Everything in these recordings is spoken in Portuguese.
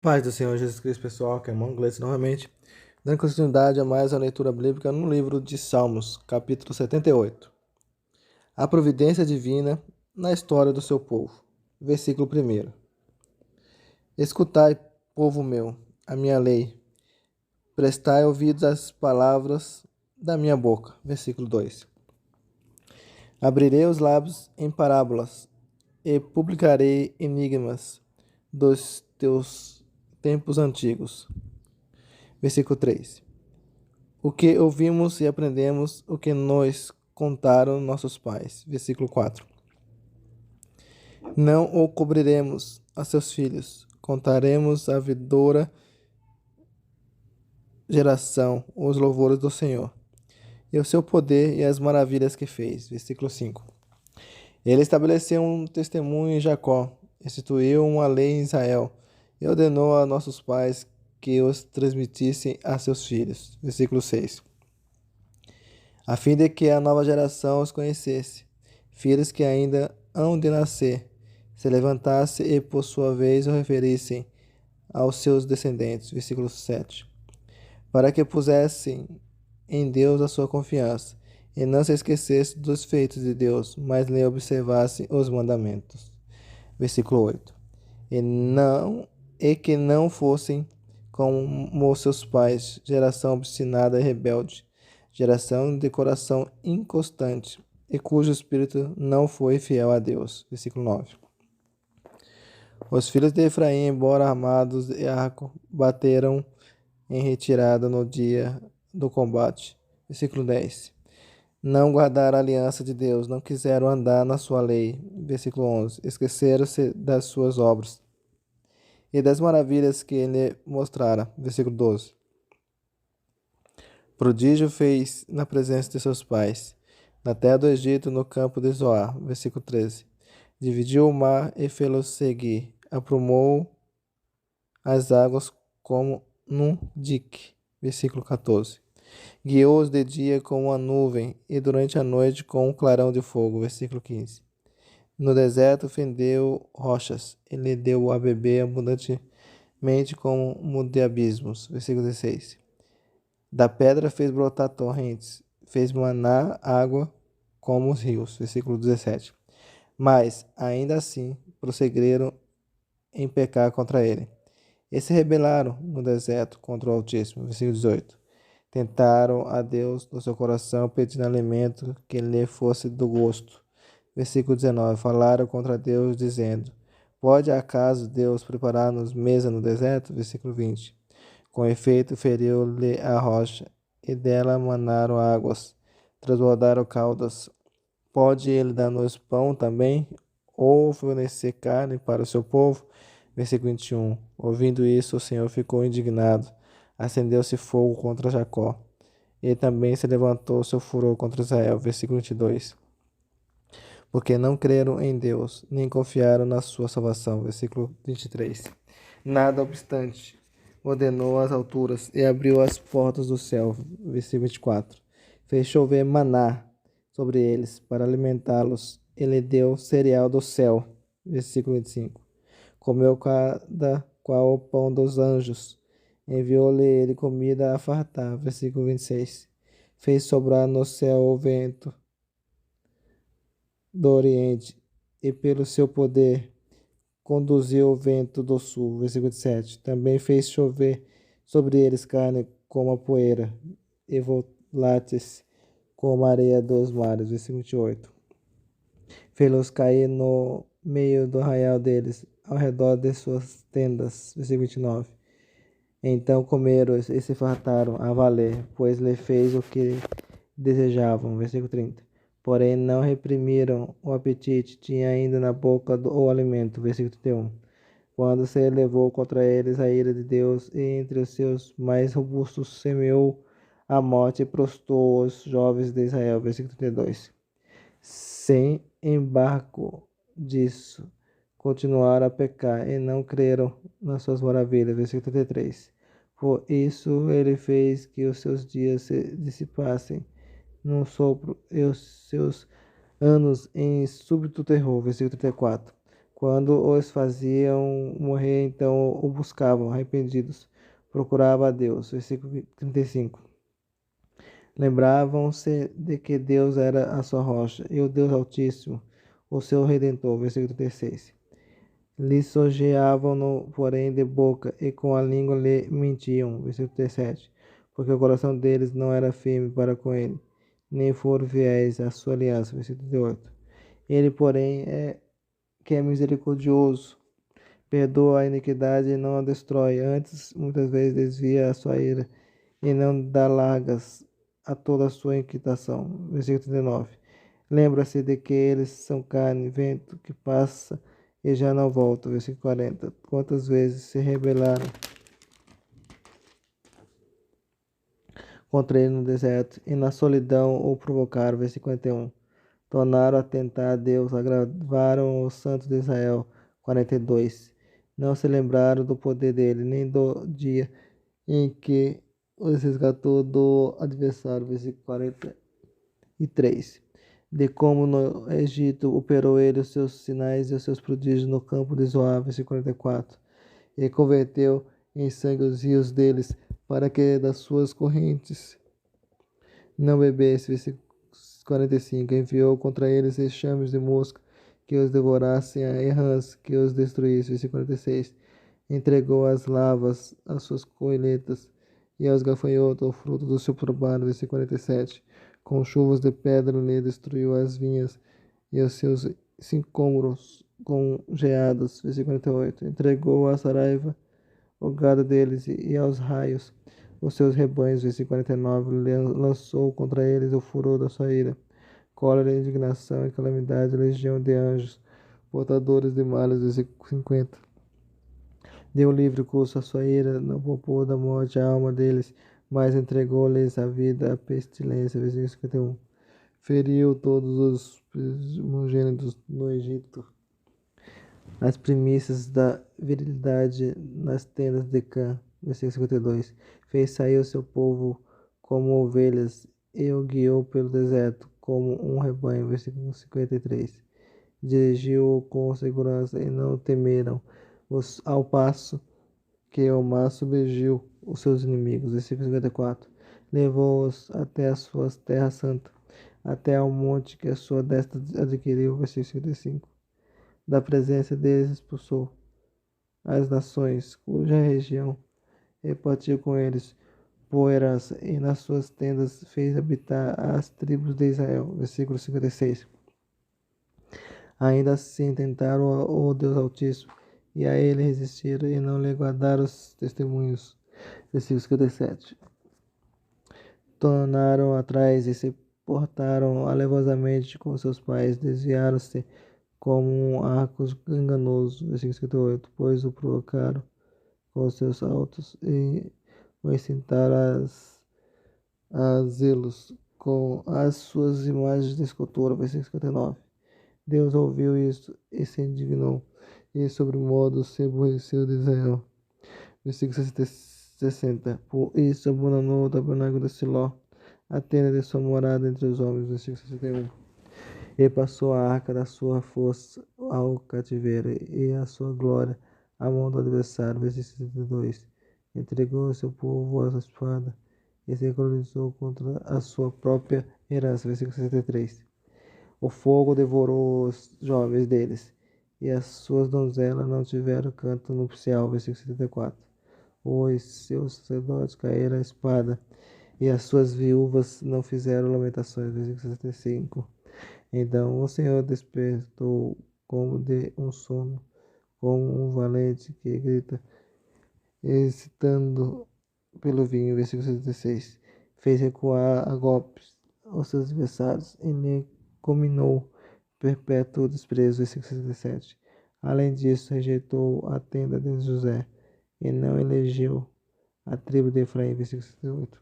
Paz do Senhor Jesus Cristo, pessoal, que é irmão Gleice novamente, dando continuidade a mais uma leitura bíblica no livro de Salmos, capítulo 78. A providência divina na história do seu povo. Versículo 1. Escutai, povo meu, a minha lei, prestai ouvidos às palavras da minha boca. Versículo 2. Abrirei os lábios em parábolas e publicarei enigmas dos teus tempos antigos. Versículo 3. O que ouvimos e aprendemos, o que nos contaram nossos pais. Versículo 4. Não o cobriremos a seus filhos, contaremos à vindoura geração os louvores do Senhor, e o seu poder e as maravilhas que fez. Versículo 5. Ele estabeleceu um testemunho em Jacó, instituiu uma lei em Israel, e ordenou a nossos pais que os transmitissem a seus filhos. Versículo 6. A fim de que a nova geração os conhecesse, filhos que ainda hão de nascer, se levantasse e por sua vez o referissem aos seus descendentes. Versículo 7. Para que pusessem em Deus a sua confiança, e não se esquecesse dos feitos de Deus, mas lhe observassem os mandamentos. Versículo 8. E que não fossem como seus pais, geração obstinada e rebelde, geração de coração inconstante, e cujo espírito não foi fiel a Deus. Versículo 9. Os filhos de Efraim, embora armados de arco, bateram em retirada no dia do combate. Versículo 10. Não guardaram a aliança de Deus, não quiseram andar na sua lei. Versículo 11. Esqueceram-se das suas obras e das maravilhas que ele mostrara. Versículo 12. Prodígio fez na presença de seus pais, na terra do Egito, no campo de Zoar. Versículo 13. Dividiu o mar e fê-lo seguir, aprumou as águas como num dique. Versículo 14. Guiou-os de dia com uma nuvem e durante a noite com um clarão de fogo. Versículo 15. No deserto fendeu rochas, ele deu a beber abundantemente como de abismos. Versículo 16. Da pedra fez brotar torrentes, fez manar água como os rios. Versículo 17. Mas, ainda assim, prosseguiram em pecar contra ele. E se rebelaram no deserto contra o Altíssimo. Versículo 18. Tentaram a Deus no seu coração, pedindo alimento que lhe fosse do gosto. Versículo 19. Falaram contra Deus, dizendo: Pode acaso Deus preparar-nos mesa no deserto? Versículo 20. Com efeito, feriu-lhe a rocha, e dela manaram águas, transbordaram caudas. Pode ele dar-nos pão também, ou fornecer carne para o seu povo? Versículo 21. Ouvindo isso, o Senhor ficou indignado. Acendeu-se fogo contra Jacó, e também se levantou seu furor contra Israel. Versículo 22. Porque não creram em Deus, nem confiaram na sua salvação. Versículo 23. Nada obstante, ordenou as alturas e abriu as portas do céu. Versículo 24. Fez chover maná sobre eles para alimentá-los. Ele deu cereal do céu. Versículo 25. Comeu cada qual o pão dos anjos. Enviou-lhe ele comida a fartar. Versículo 26. Fez sobrar no céu o vento do Oriente, e pelo seu poder conduziu o vento do sul. Versículo 7. Também fez chover sobre eles carne como a poeira, e voláteis como a areia dos mares. Versículo 28. Fez-los cair no meio do arraial deles, ao redor de suas tendas. Versículo 29. Então comeram e se fartaram a valer, pois lhe fez o que desejavam. Versículo 30. Porém não reprimiram o apetite, tinha ainda na boca o alimento. Versículo 31. Quando se elevou contra eles a ira de Deus, e entre os seus mais robustos semeou a morte e prostrou os jovens de Israel. Versículo 32. Sem embargo disso, continuaram a pecar e não creram nas suas maravilhas. Versículo 33. Por isso ele fez que os seus dias se dissipassem num sopro e os seus anos em súbito terror. Versículo 34. Quando os faziam morrer, então o buscavam, arrependidos. Procurava a Deus. Versículo 35. Lembravam-se de que Deus era a sua rocha, e o Deus Altíssimo, o seu Redentor. Versículo 36. Lisonjeavam-no, porém, de boca, e com a língua lhe mentiam. Versículo 37. Porque o coração deles não era firme para com ele, nem foram fiéis à sua aliança. Versículo 38. Ele, porém, que é misericordioso, perdoa a iniquidade e não a destrói. Antes, muitas vezes, desvia a sua ira e não dá largas a toda a sua inquietação. Versículo 39. Lembra-se de que eles são carne, vento que passa e já não volta. Versículo 40. Quantas vezes se rebelaram contra ele no deserto e na solidão o provocaram. Versículo 51. Tornaram a tentar a Deus, agravaram os santos de Israel. 42. Não se lembraram do poder dele, nem do dia em que os resgatou do adversário. Versículo 43. De como no Egito operou ele os seus sinais e os seus prodígios no campo de Zoar. Versículo 44. E converteu em sangue os rios deles, para que das suas correntes não bebesse. Versículo 45. Enviou contra eles enxames de mosca, que os devorassem, a errãs, que os destruísse. Versículo 46. Entregou às lavas as suas colheitas, e aos gafanhotos o fruto do seu trabalho. Versículo 47. Com chuvas de pedra lhe destruiu as vinhas, e os seus sicômoros com geadas. Versículo 48. Entregou à saraiva o gado deles, e aos raios os seus rebanhos. Versículo 49. Lançou contra eles o furor da sua ira, cólera, indignação e calamidade, legião de anjos, portadores de males. Versículo 50. Deu livre curso à sua ira, não poupou da morte a alma deles, mas entregou-lhes a vida à pestilência. Versículo 51. Feriu todos os primogênitos no Egito, as primícias da virilidade nas tendas de Cã. Versículo 52. Fez sair o seu povo como ovelhas e o guiou pelo deserto como um rebanho. Versículo 53. Dirigiu-o com segurança e não temeram, ao passo que o mar submergiu os seus inimigos. Versículo 54. Levou-os até a sua terra santa, até ao monte que a sua destra adquiriu. Versículo 55. Da presença deles expulsou as nações, cuja região repartiu com eles por herança, e nas suas tendas fez habitar as tribos de Israel. Versículo 56. Ainda assim tentaram o Deus Altíssimo, e a ele resistiram, e não lhe guardaram os testemunhos. Versículo 57. Tornaram atrás e se portaram alevosamente com seus pais, desviaram-se como um arco enganoso. Versículo 58. Pois o provocaram com os seus altos e o incitaram a zelos com as suas imagens de escultura. Versículo 59. Deus ouviu isso e se indignou, e sobremodo se aborreceu de Israel. Versículo 60. Por isso abandonou o tabernáculo de Siló, a tenda de sua morada entre os homens. Versículo 61. E passou a arca da sua força ao cativeiro, e a sua glória à mão do adversário. Versículo 62. Entregou o seu povo à espada, e se colonizou contra a sua própria herança. Versículo 63. O fogo devorou os jovens deles, e as suas donzelas não tiveram canto nupcial. Versículo 74. Os seus sacerdotes caíram à espada, e as suas viúvas não fizeram lamentações. Versículo 65. Então o Senhor despertou como de um sono, como um valente que grita, excitando pelo vinho. Versículo 66. Fez recuar a golpes os seus adversários, e lhe comminou perpétuo desprezo. Versículo 67. Além disso, rejeitou a tenda de José, e não elegeu a tribo de Efraim. Versículo 68.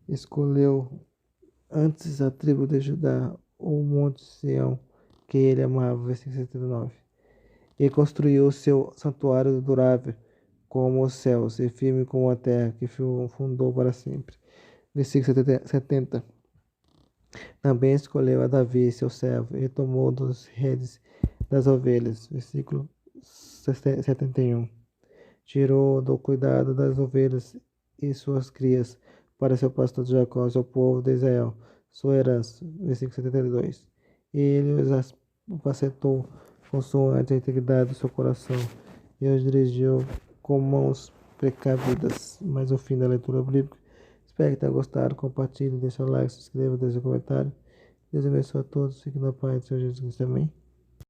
Escolheu antes a tribo de Judá, o monte Sião, que ele amava. Versículo 79. E construiu seu santuário durável como os céus, e firme como a terra, que fundou para sempre. Versículo 70. Também escolheu a Davi, seu servo, e tomou dos redes das ovelhas. Versículo 71. Tirou do cuidado das ovelhas e suas crias para seu pastor de Jacó, seu povo de Israel, sua herança. Versículo 72. E ele os apacentou consoante a integridade do seu coração e os dirigiu com mãos precavidas. Mais o fim da leitura bíblica. Espero que tenha gostado. Compartilhe, deixa o like, se inscreva, deixe um comentário. Deus abençoe a todos. Fique na paz do Senhor Jesus Cristo. Amém.